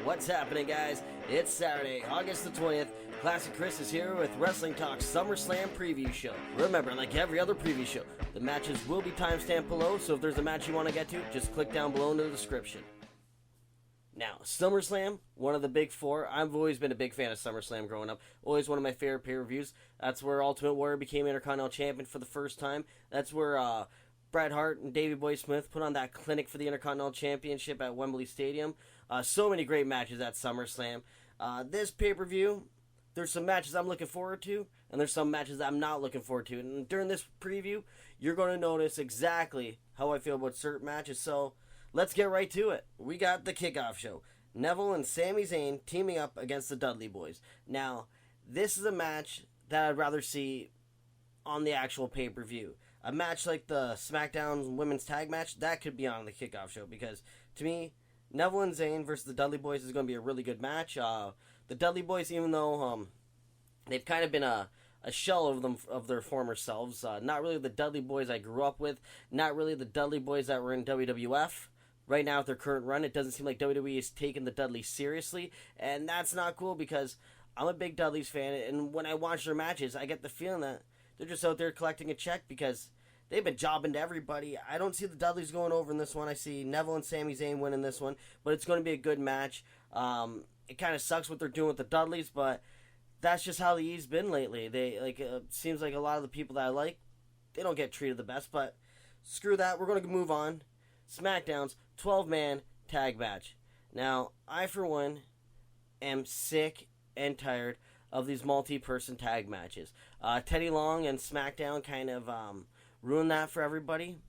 What's happening, guys? It's Saturday, August the 20th. Classic Chris is here with Wrestling Talk's SummerSlam preview show. Remember, like every other preview show, the matches will be timestamped below, so if there's a match you want to get to, just click down below in the description. Now, SummerSlam, one of the big four. I've always been a big fan of SummerSlam growing up. Always one of my favorite pay-per-views. That's where Ultimate Warrior became Intercontinental Champion for the first time. That's where Bret Hart and Davey Boy Smith put on that clinic for the Intercontinental Championship at Wembley Stadium. So many great matches at SummerSlam. This pay-per-view, there's some matches I'm looking forward to, and there's some matches I'm not looking forward to. And during this preview, you're going to notice exactly how I feel about certain matches. So let's get right to it. We got the Kickoff Show. Neville and Sami Zayn teaming up against the Dudley Boys. Now, this is a match that I'd rather see on the actual pay-per-view. A match like the SmackDown Women's Tag Match, that could be on the Kickoff Show, because to me, Neville and Zayn versus the Dudley Boys is going to be a really good match. The Dudley Boys, even though they've kind of been a shell of their former selves, not really the Dudley Boys I grew up with, not really the Dudley Boys that were in WWF. Right now, with their current run, it doesn't seem like WWE is taking the Dudleys seriously, and that's not cool because I'm a big Dudleys fan, and when I watch their matches, I get the feeling that they're just out there collecting a check because they've been jobbing to everybody. I don't see the Dudleys going over in this one. I see Neville and Sami Zayn winning this one, but it's going to be a good match. It kind of sucks what they're doing with the Dudleys, but that's just how the E's been lately. They seems like a lot of the people that I like, they don't get treated the best, but screw that. We're going to move on. SmackDown's 12-man tag match. Now, I, for one, am sick and tired of these multi-person tag matches. Teddy Long and SmackDown kind of ruined that for everybody.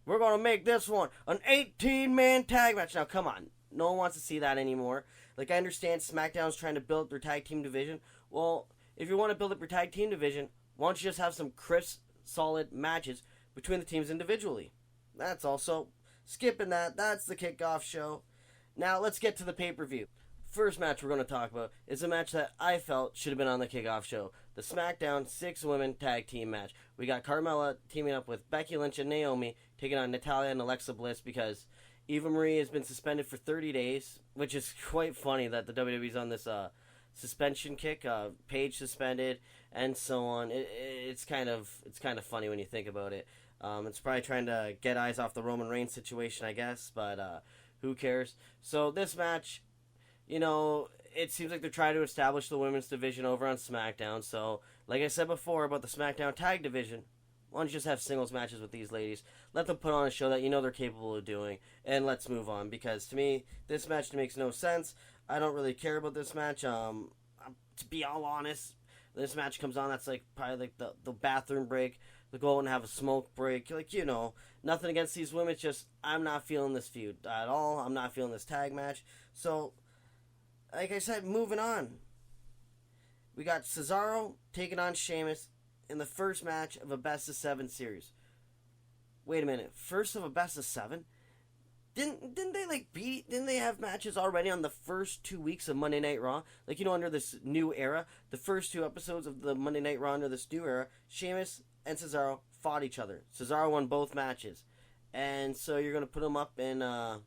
We're going to make this one an 18-man tag match. Now, come on. No one wants to see that anymore. Like, I understand SmackDown's trying to build their tag team division. Well, if you want to build up your tag team division, why don't you just have some crisp, solid matches between the teams individually? That's also skipping that. That's the Kickoff Show. Now, let's get to the pay-per-view. First match we're going to talk about is a match that I felt should have been on the Kickoff Show. The SmackDown 6-women tag team match. We got Carmella teaming up with Becky Lynch and Naomi, taking on Natalya and Alexa Bliss, because Eva Marie has been suspended for 30 days, which is quite funny that the WWE's on this suspension kick. Paige suspended, and so on. It's kind of funny when you think about it. It's probably trying to get eyes off the Roman Reigns situation, I guess, but who cares? So this match, you know, it seems like they're trying to establish the women's division over on SmackDown. So, like I said before about the SmackDown tag division, why don't you just have singles matches with these ladies? Let them put on a show that you know they're capable of doing, and let's move on. Because to me, this match makes no sense. I don't really care about this match. To be all honest, this match comes on, that's like probably like the bathroom break. They go out and have a smoke break. Like, you know, nothing against these women. It's just, I'm not feeling this feud at all. I'm not feeling this tag match. So, like I said, moving on. We got Cesaro taking on Sheamus in the first match of a best-of-7 series. Wait a minute. First of a best-of-7? Didn't they have matches already on the first 2 weeks of Monday Night Raw? Like, you know, under this new era, the first 2 episodes of the Monday Night Raw under this new era, Sheamus and Cesaro fought each other. Cesaro won both matches. And so you're going to put them up in the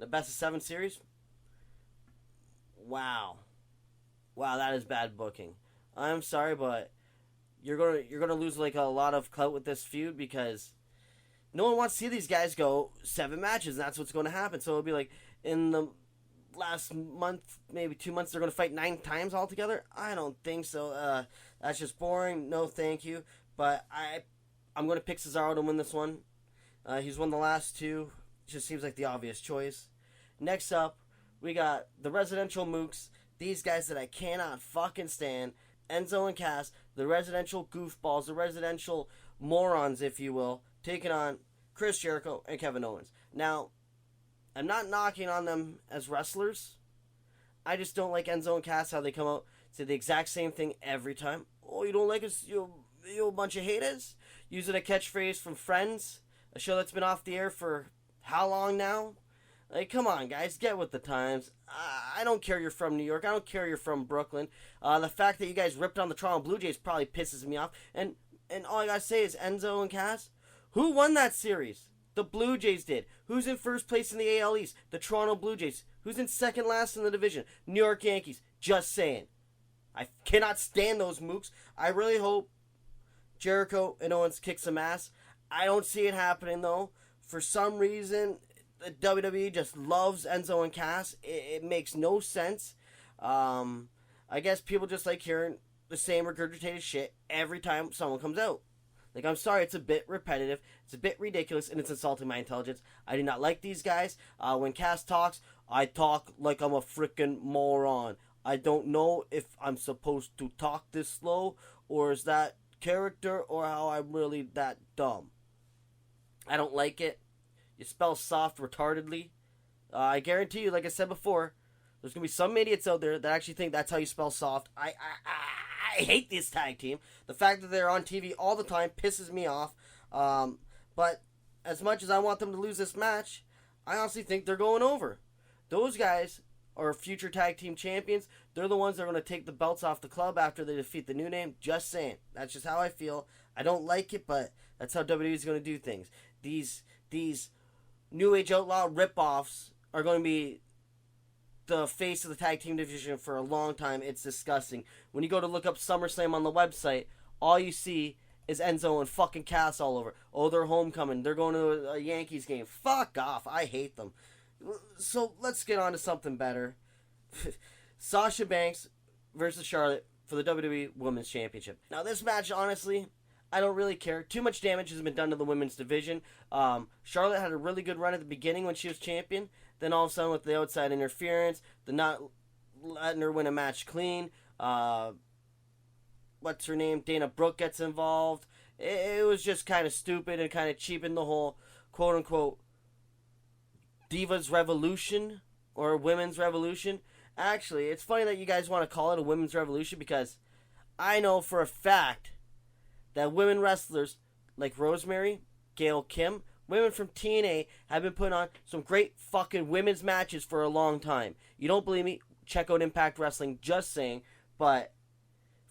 best-of-7 series? Wow, that is bad booking. I'm sorry, but you're gonna lose like a lot of clout with this feud because no one wants to see these guys go 7 matches. And that's what's going to happen. So it'll be like in the last month, maybe 2 months, they're going to fight 9 times altogether. I don't think so. That's just boring. No, thank you. But I'm going to pick Cesaro to win this one. He's won the last 2. Just seems like the obvious choice. Next up, we got the residential mooks, these guys that I cannot fucking stand, Enzo and Cass, the residential goofballs, the residential morons, if you will, taking on Chris Jericho and Kevin Owens. Now, I'm not knocking on them as wrestlers. I just don't like Enzo and Cass, how they come out, say the exact same thing every time. Oh, you don't like us, you bunch of haters? Using a catchphrase from Friends, a show that's been off the air for how long now? Like, come on, guys, get with the times. I don't care you're from New York. I don't care you're from Brooklyn. The fact that you guys ripped on the Toronto Blue Jays probably pisses me off. And all I gotta say is Enzo and Cass, who won that series? The Blue Jays did. Who's in first place in the AL East? The Toronto Blue Jays. Who's in second last in the division? New York Yankees. Just saying. I cannot stand those mooks. I really hope Jericho and Owens kick some ass. I don't see it happening, though. For some reason, the WWE just loves Enzo and Cass. It makes no sense. I guess people just like hearing the same regurgitated shit every time someone comes out. Like, I'm sorry, it's a bit repetitive, it's a bit ridiculous, and it's insulting my intelligence. I do not like these guys. When Cass talks, I talk like I'm a freaking moron. I don't know if I'm supposed to talk this slow, or is that character, or how I'm really that dumb. I don't like it. You spell soft retardedly. I guarantee you, like I said before, there's going to be some idiots out there that actually think that's how you spell soft. I hate this tag team. The fact that they're on TV all the time pisses me off. But as much as I want them to lose this match, I honestly think they're going over. Those guys are future tag team champions. They're the ones that are going to take the belts off the club after they defeat the New Name. Just saying. That's just how I feel. I don't like it, but that's how WWE is going to do things. These New Age Outlaw ripoffs are going to be the face of the tag team division for a long time. It's disgusting. When you go to look up SummerSlam on the website, all you see is Enzo and fucking Cass all over. Oh, they're homecoming. They're going to a Yankees game. Fuck off. I hate them. So let's get on to something better. Sasha Banks versus Charlotte for the WWE Women's Championship. Now this match, honestly, I don't really care. Too much damage has been done to the women's division. Charlotte had a really good run at the beginning when she was champion. Then all of a sudden with the outside interference, the not letting her win a match clean, what's her name? Dana Brooke gets involved. It was just kind of stupid and kind of cheapened the whole quote-unquote Divas Revolution or Women's Revolution. Actually, it's funny that you guys want to call it a Women's Revolution because I know for a fact that women wrestlers like Rosemary, Gail Kim, women from TNA have been putting on some great fucking women's matches for a long time. You don't believe me? Check out Impact Wrestling, just saying. But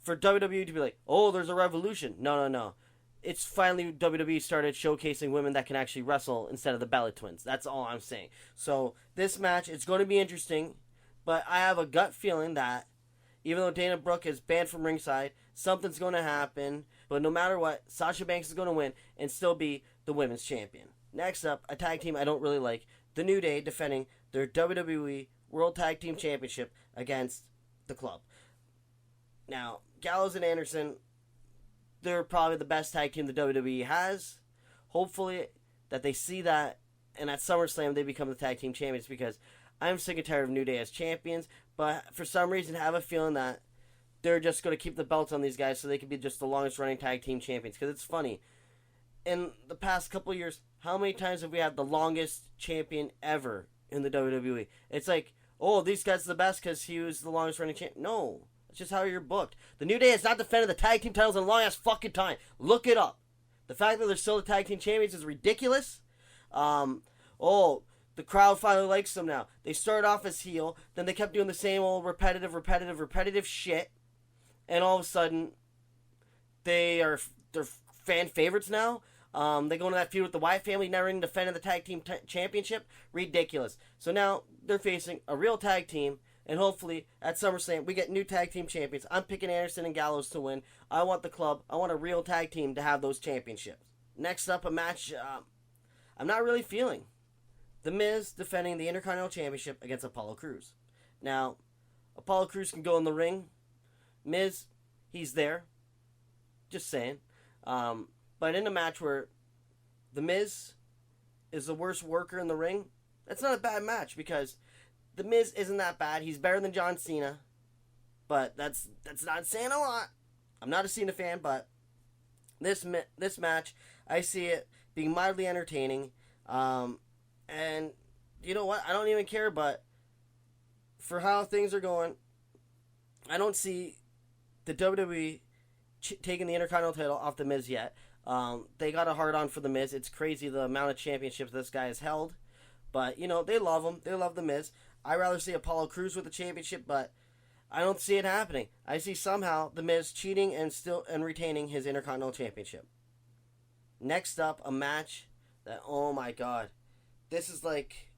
for WWE to be like, oh, there's a revolution. No. It's finally WWE started showcasing women that can actually wrestle instead of the Bella Twins. That's all I'm saying. So this match, it's going to be interesting. But I have a gut feeling that even though Dana Brooke is banned from ringside, something's going to happen. But no matter what, Sasha Banks is going to win and still be the women's champion. Next up, a tag team I don't really like. The New Day defending their WWE World Tag Team Championship against the Club. Now, Gallows and Anderson, they're probably the best tag team the WWE has. Hopefully that they see that, and at SummerSlam they become the tag team champions, because I'm sick and tired of New Day as champions. But for some reason, I have a feeling that they're just going to keep the belts on these guys so they can be just the longest running tag team champions. Because it's funny. In the past couple of years, how many times have we had the longest champion ever in the WWE? It's like, oh, these guys are the best because he was the longest running champion. No, it's just how you're booked. The New Day has not defended the tag team titles in a long ass fucking time. Look it up. The fact that they're still the tag team champions is ridiculous. The crowd finally likes them now. They started off as heel, then they kept doing the same old repetitive shit, and all of a sudden, they're fan favorites now. They go into that feud with the Wyatt family, never even defending the tag team championship. Ridiculous. So now they're facing a real tag team, and hopefully at SummerSlam we get new tag team champions. I'm picking Anderson and Gallows to win. I want the Club. I want a real tag team to have those championships. Next up, a match I'm not really feeling. The Miz defending the Intercontinental Championship against Apollo Crews. Now, Apollo Crews can go in the ring. Miz, he's there. Just saying. But in a match where the Miz is the worst worker in the ring, that's not a bad match because the Miz isn't that bad. He's better than John Cena. But that's not saying a lot. I'm not a Cena fan, but this match, I see it being mildly entertaining. And you know what? I don't even care, but for how things are going, I don't see the WWE taking the Intercontinental title off the Miz yet. They got a hard-on for the Miz. It's crazy the amount of championships this guy has held. But, you know, they love him. They love the Miz. I'd rather see Apollo Crews with the championship, but I don't see it happening. I see somehow the Miz cheating and retaining his Intercontinental Championship. Next up, a match that, oh my god, this is like,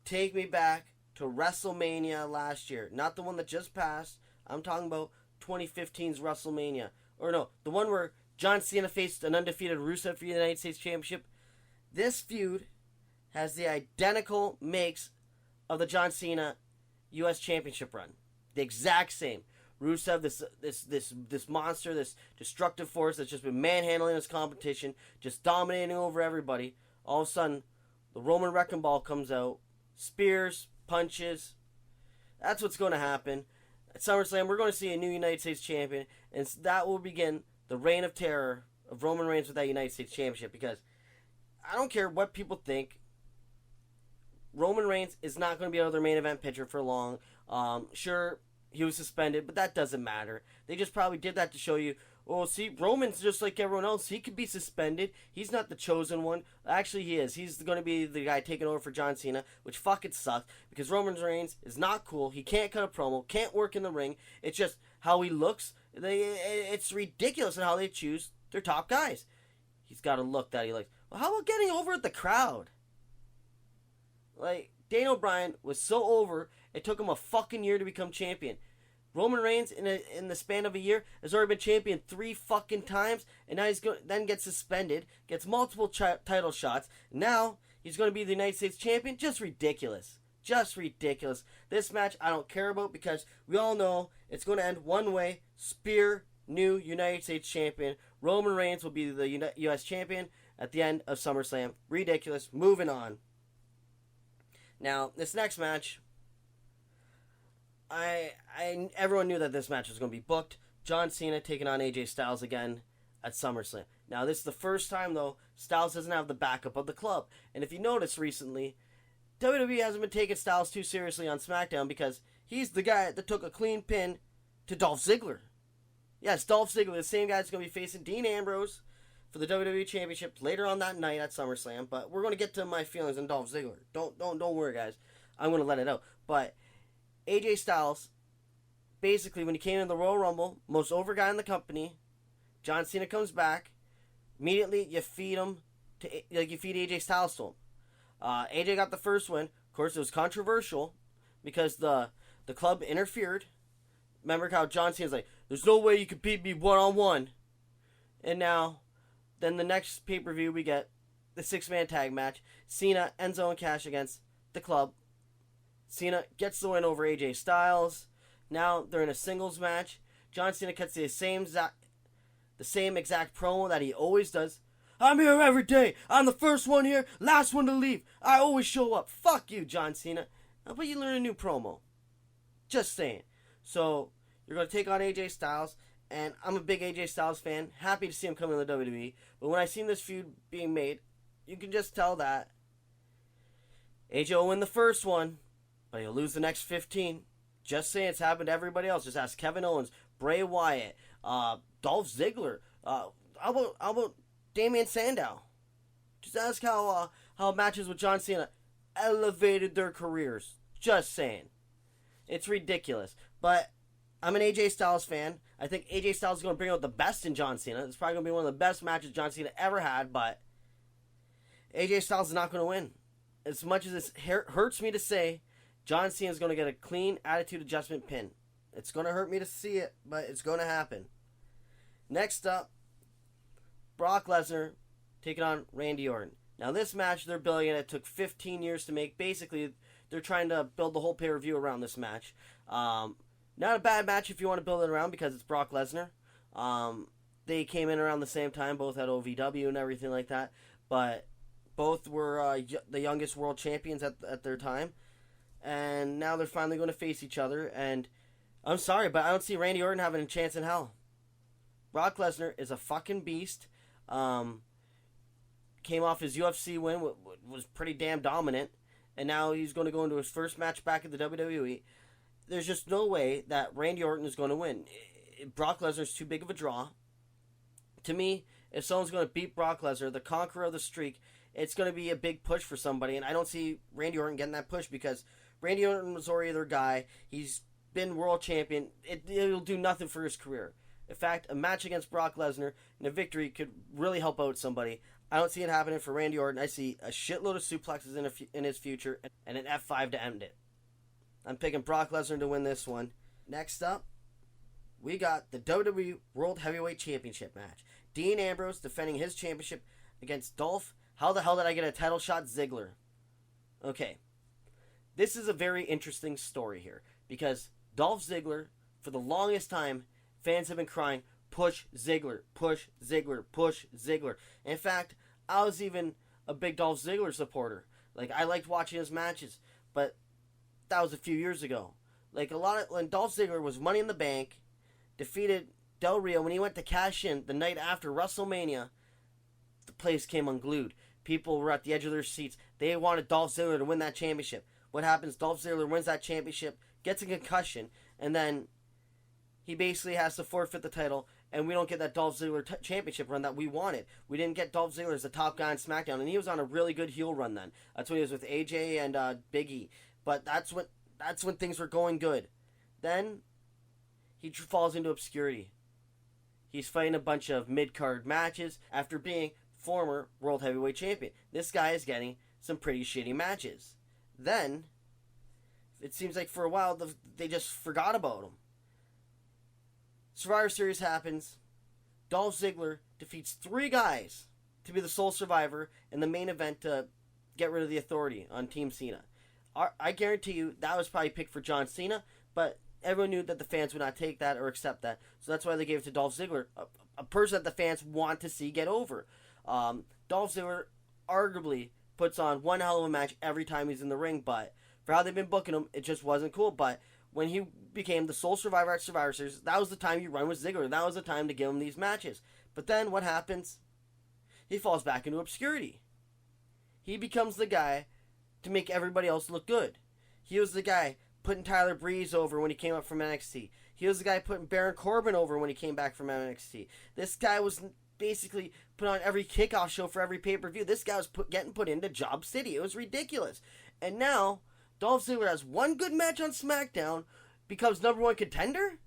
take me back to WrestleMania last year. Not the one that just passed. I'm talking about 2015's WrestleMania. Or no, the one where John Cena faced an undefeated Rusev for the United States Championship. This feud has the identical makes of the John Cena U.S. Championship run. The exact same. Rusev, this monster, this destructive force that's just been manhandling his competition, just dominating over everybody. All of a sudden, the Roman Wrecking Ball comes out, spears, punches. That's what's going to happen. At SummerSlam, we're going to see a new United States champion, and that will begin the reign of terror of Roman Reigns with that United States Championship, because I don't care what people think, Roman Reigns is not going to be out of their main event picture for long. Sure, he was suspended, but that doesn't matter. They just probably did that to show you, oh, see, Roman's just like everyone else. He could be suspended. He's not the chosen one. Actually, he is. He's going to be the guy taking over for John Cena, which fucking sucks, because Roman Reigns is not cool. He can't cut a promo, can't work in the ring. It's just how he looks. It's ridiculous in how they choose their top guys. He's got a look that he likes. Well, how about getting over at the crowd? Like, Daniel Bryan was so over, it took him a fucking year to become champion. Roman Reigns, in the span of a year, has already been champion 3 fucking times, and now then gets suspended, gets multiple title shots. Now, he's going to be the United States champion. Just ridiculous. Just ridiculous. This match, I don't care about, because we all know it's going to end one way. Spear, new United States champion. Roman Reigns will be the U.S. champion at the end of SummerSlam. Ridiculous. Moving on. Now, this next match, everyone knew that this match was going to be booked. John Cena taking on AJ Styles again at SummerSlam. Now, this is the first time, though, Styles doesn't have the backup of the club. And if you notice recently, WWE hasn't been taking Styles too seriously on SmackDown, because he's the guy that took a clean pin to Dolph Ziggler. Yes, Dolph Ziggler, the same guy that's going to be facing Dean Ambrose for the WWE Championship later on that night at SummerSlam. But we're going to get to my feelings on Dolph Ziggler. Don't worry, guys. I'm going to let it out. But AJ Styles, basically, when he came in the Royal Rumble, most over guy in the company, John Cena comes back. Immediately, you feed AJ Styles to him. AJ got the first win. Of course, it was controversial because the club interfered. Remember how John Cena's like, there's no way you could beat me one-on-one. And now, then the next pay-per-view, we get the 6-man tag match. Cena, Enzo, and Cash against the club. Cena gets the win over AJ Styles. Now they're in a singles match. John Cena cuts the same exact promo that he always does. I'm here every day. I'm the first one here, last one to leave. I always show up. Fuck you, John Cena. How about you learn a new promo? Just saying. So, you're going to take on AJ Styles, and I'm a big AJ Styles fan. Happy to see him come in the WWE. But when I seen this feud being made, you can just tell that AJ will win the first one, but he'll lose the next 15. Just saying, it's happened to everybody else. Just ask Kevin Owens, Bray Wyatt, Dolph Ziggler. How about Damien Sandow? Just ask how matches with John Cena elevated their careers. Just saying. It's ridiculous. But I'm an AJ Styles fan. I think AJ Styles is going to bring out the best in John Cena. It's probably going to be one of the best matches John Cena ever had, but AJ Styles is not going to win. As much as it hurts me to say, John Cena is going to get a clean attitude adjustment pin. It's going to hurt me to see it, but it's going to happen. Next up, Brock Lesnar taking on Randy Orton. Now this match, they're building it. It took 15 years to make. Basically, they're trying to build the whole pay-per-view around this match. Not a bad match if you want to build it around, because it's Brock Lesnar. They came in around the same time, both had OVW and everything like that. But both were the youngest world champions at their time. And now they're finally going to face each other. And I'm sorry, but I don't see Randy Orton having a chance in hell. Brock Lesnar is a fucking beast. Came off his UFC win, was pretty damn dominant. And now he's going to go into his first match back at the WWE. There's just no way that Randy Orton is going to win. Brock Lesnar's too big of a draw. To me, if someone's going to beat Brock Lesnar, the conqueror of the streak, it's going to be a big push for somebody. And I don't see Randy Orton getting that push, because Randy Orton was already their guy. He's been world champion. It'll do nothing for his career. In fact, a match against Brock Lesnar and a victory could really help out somebody. I don't see it happening for Randy Orton. I see a shitload of suplexes in his future and an F5 to end it. I'm picking Brock Lesnar to win this one. Next up, we got the WWE World Heavyweight Championship match. Dean Ambrose defending his championship against Dolph. How the hell did I get a title shot? Ziggler. Okay. This is a very interesting story here because Dolph Ziggler, for the longest time, fans have been crying, push Ziggler, push Ziggler, push Ziggler. In fact, I was even a big Dolph Ziggler supporter. Like, I liked watching his matches, but that was a few years ago. Like, when Dolph Ziggler was Money in the Bank, defeated Del Rio, when he went to cash in the night after WrestleMania, the place came unglued. People were at the edge of their seats. They wanted Dolph Ziggler to win that championship. What happens? Dolph Ziggler wins that championship, gets a concussion, and then he basically has to forfeit the title, and we don't get that Dolph Ziggler championship run that we wanted. We didn't get Dolph Ziggler as the top guy on SmackDown, and he was on a really good heel run then. That's when he was with AJ and Big E. But that's when things were going good. Then he falls into obscurity. He's fighting a bunch of mid-card matches after being former World Heavyweight Champion. This guy is getting some pretty shitty matches. Then, it seems like for a while, they just forgot about him. Survivor Series happens. Dolph Ziggler defeats 3 guys to be the sole survivor in the main event to get rid of the Authority on Team Cena. I guarantee you that was probably picked for John Cena, but everyone knew that the fans would not take that or accept that. So that's why they gave it to Dolph Ziggler, a person that the fans want to see get over. Dolph Ziggler arguably puts on one hell of a match every time he's in the ring, but for how they've been booking him, it just wasn't cool. But when he became the sole survivor at Survivor Series, that was the time you run with Ziggler. That was the time to give him these matches. But then what happens? He falls back into obscurity. He becomes the guy to make everybody else look good. He was the guy putting Tyler Breeze over when he came up from NXT. He was the guy putting Baron Corbin over when he came back from NXT. This guy was basically put on every kickoff show for every pay-per-view. This guy was getting put into Job City. It was ridiculous. And now, Dolph Ziggler has one good match on SmackDown, becomes #1 contender?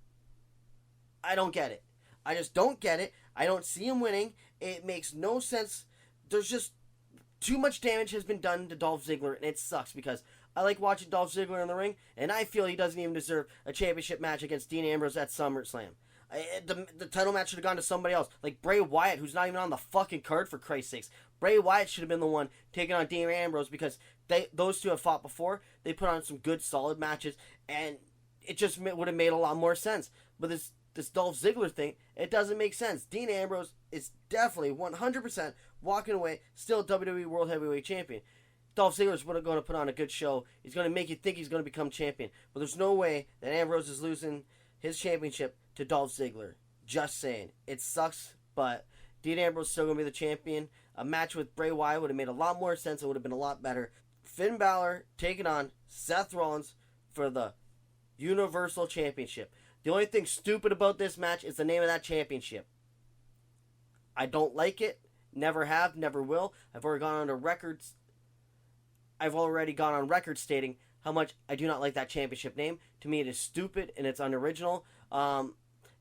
I don't get it. I just don't get it. I don't see him winning. It makes no sense. There's just too much damage has been done to Dolph Ziggler, and it sucks because I like watching Dolph Ziggler in the ring, and I feel he doesn't even deserve a championship match against Dean Ambrose at SummerSlam. The title match should have gone to somebody else, like Bray Wyatt, who's not even on the fucking card for Christ's sakes. Bray Wyatt should have been the one taking on Dean Ambrose because those two have fought before. They put on some good, solid matches, and it just would have made a lot more sense. But this Dolph Ziggler thing, it doesn't make sense. Dean Ambrose is definitely 100% walking away, still WWE World Heavyweight Champion. Dolph Ziggler is going to put on a good show. He's going to make you think he's going to become champion. But there's no way that Ambrose is losing his championship to Dolph Ziggler. Just saying. It sucks, but Dean Ambrose is still going to be the champion. A match with Bray Wyatt would have made a lot more sense. It would have been a lot better. Finn Bálor taking on Seth Rollins for the Universal Championship. The only thing stupid about this match is the name of that championship. I don't like it. Never have, never will. I've already gone on record stating how much I do not like that championship name. To me, it is stupid and it's unoriginal. But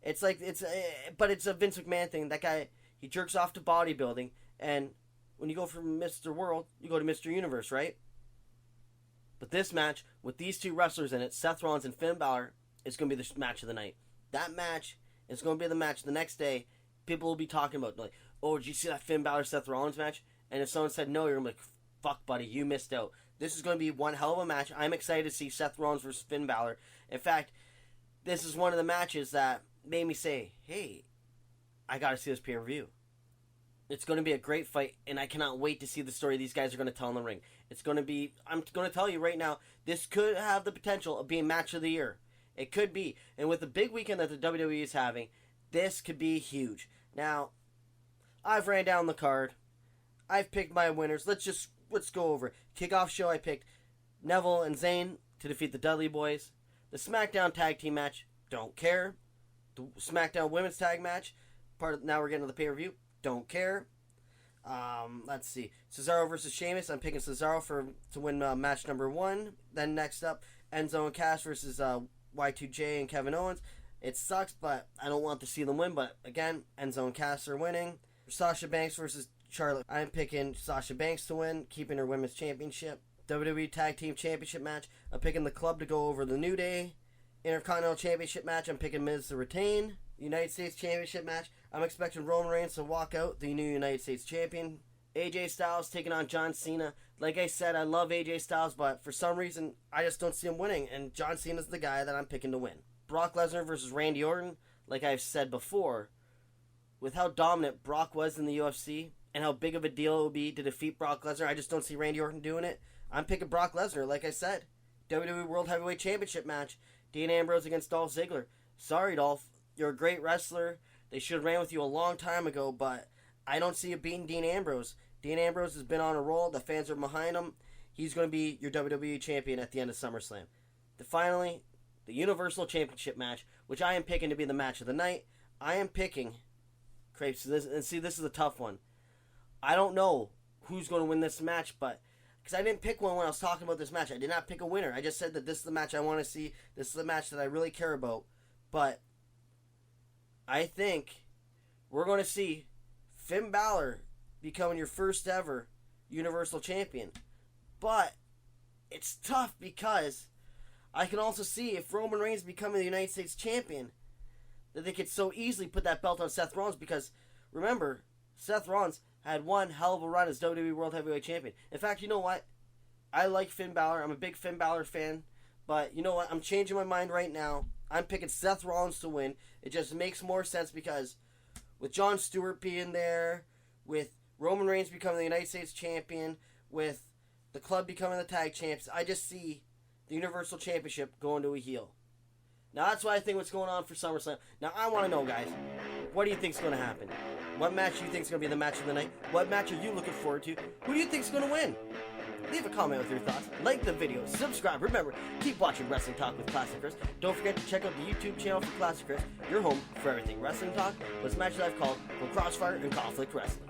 it's a Vince McMahon thing. That guy, he jerks off to bodybuilding, and when you go from Mr. World, you go to Mr. Universe, right? But this match, with these two wrestlers in it, Seth Rollins and Finn Bálor, is going to be the match of the night. That match is going to be the match the next day. People will be talking about, like, oh, did you see that Finn Bálor-Seth Rollins match? And if someone said no, you're going to be like, fuck, buddy, you missed out. This is going to be one hell of a match. I'm excited to see Seth Rollins versus Finn Bálor. In fact, this is one of the matches that made me say, hey, I got to see this pay-per-view. It's going to be a great fight, and I cannot wait to see the story these guys are going to tell in the ring. It's going to be, I'm going to tell you right now, this could have the potential of being match of the year. It could be. And with the big weekend that the WWE is having, this could be huge. Now, I've ran down the card. I've picked my winners. Let's go over. Kickoff Show, I picked Neville and Zayn to defeat the Dudley Boys. The SmackDown Tag Team match, don't care. The SmackDown Women's Tag match, now we're getting to the pay-per-view, don't care. Let's see. Cesaro versus Sheamus. I'm picking Cesaro to win match number 1. Then next up, Enzo and Cass versus Y2J and Kevin Owens. It sucks, but I don't want to see them win. But again, Enzo and Cass are winning. Sasha Banks versus Charlotte. I'm picking Sasha Banks to win, keeping her women's championship. WWE Tag Team Championship match, I'm picking the Club to go over the New Day. Intercontinental Championship match, I'm picking Miz to retain. United States Championship match, I'm expecting Roman Reigns to walk out the new United States Champion. AJ Styles taking on John Cena. Like I said, I love AJ Styles, but for some reason, I just don't see him winning, and John Cena's the guy that I'm picking to win. Brock Lesnar versus Randy Orton, like I've said before, with how dominant Brock was in the UFC and how big of a deal it would be to defeat Brock Lesnar, I just don't see Randy Orton doing it. I'm picking Brock Lesnar, like I said. WWE World Heavyweight Championship match, Dean Ambrose against Dolph Ziggler. Sorry, Dolph. You're a great wrestler. They should have ran with you a long time ago, but I don't see you beating Dean Ambrose. Dean Ambrose has been on a roll. The fans are behind him. He's going to be your WWE champion at the end of SummerSlam. Finally, the Universal Championship match, which I am picking to be the match of the night. I am picking Crepes. This is a tough one. I don't know who's going to win this match, but because I didn't pick one when I was talking about this match. I did not pick a winner. I just said that this is the match I want to see. This is the match that I really care about. But I think we're going to see Finn Bálor becoming your first ever Universal Champion. But it's tough because I can also see if Roman Reigns becoming the United States Champion, that they could so easily put that belt on Seth Rollins, because remember, Seth Rollins had one hell of a run as WWE World Heavyweight Champion. In fact, you know what? I like Finn Bálor. I'm a big Finn Bálor fan. But you know what? I'm changing my mind right now. I'm picking Seth Rollins to win. It just makes more sense because with Jon Stewart being there, with Roman Reigns becoming the United States Champion, with the Club becoming the Tag Champs, I just see the Universal Championship going to a heel. Now that's what I think what's going on for SummerSlam. Now I want to know, guys, what do you think is going to happen? What match do you think is going to be the match of the night? What match are you looking forward to? Who do you think is going to win? Leave a comment with your thoughts. Like the video. Subscribe. Remember, keep watching Wrestling Talk with Classic Chris. Don't forget to check out the YouTube channel for Classic Chris, your home for everything wrestling talk, with matches I've called from Crossfire and Conflict Wrestling.